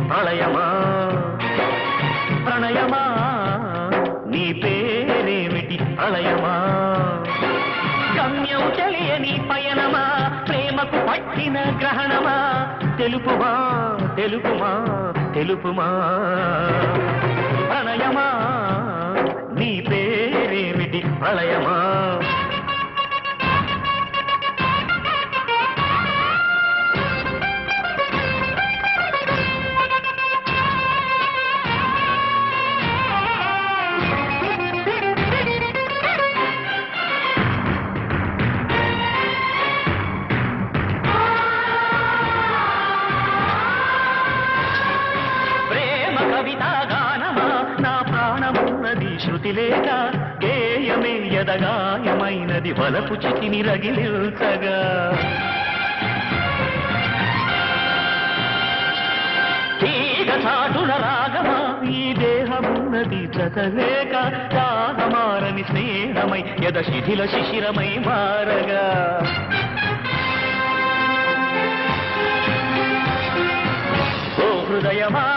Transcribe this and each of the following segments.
ప్రళయమా ప్రణయమా నీ పేరేమిటి ప్రళయమా గమ్యం తెలియని పయనమా ప్రేమకు పట్టిన గ్రహణమా తెలుపుమా తెలుపుమా తెలుపుమా ప్రణయమా నీ పేరేమిటి ప్రళయమా కవితాగానమా నా ప్రాణమున్నది శృతి లేక గేయమే యదగాయమైనది వలపు చితిని రగిలిల్చగా తీగ చాటుల రాగమా ఈ దేహమున్నది జతలేక రాగమారని స్నేహమై యద శిథిల శిశిరమై మారగా ఓ హృదయమా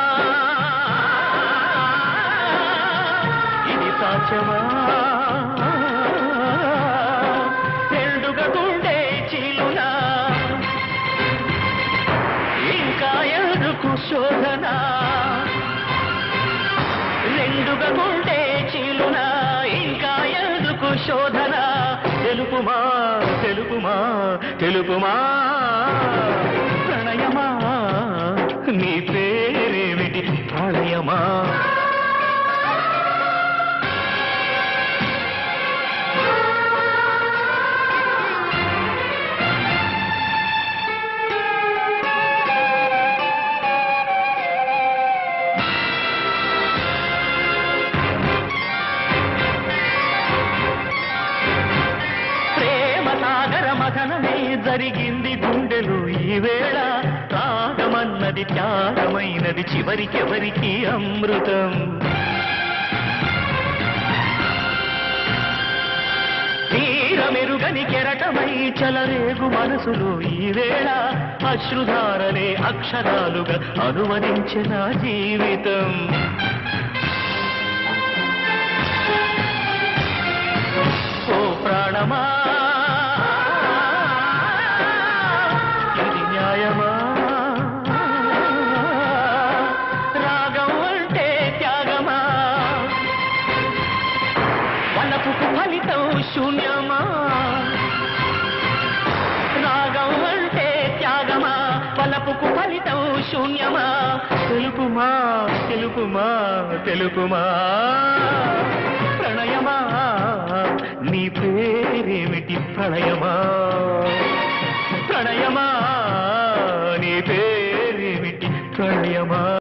రెండుగా గుండె చీలునా ఇంకా ఎందుకు శోధన రెండుగా గుండె చీలునా ఇంకా ఎందుకు శోధన తెలుపుమా తెలుపుమా తెలుపుమా ప్రణయమా నీ పేరేమిటి ప్రళయమా మథనమే జరిగింది గుండెలు ఈ వేళ రాగమన్నది త్యాగమైనది చివరికెవరికి అమృతం తీరమెరుగని కెరటమై చలరేగు మనసులు ఈ వేళ అశ్రుధారలే అక్షరాలుగా అనువదించిన జీవితం ఓ ప్రాణమా రాగం అంటే త్యాగమా వలపుకు ఫలితం శూన్యమా రాగం అంటే త్యాగమా వలపుకు ఫలితం శూన్యమా తెలుపుమా తెలుపుమా తెలుపుమా ప్రణయమా నీ పేరేమిటి ప్రళయమా ప్రణయమా నీ పేరేమిటి ప్రళయమా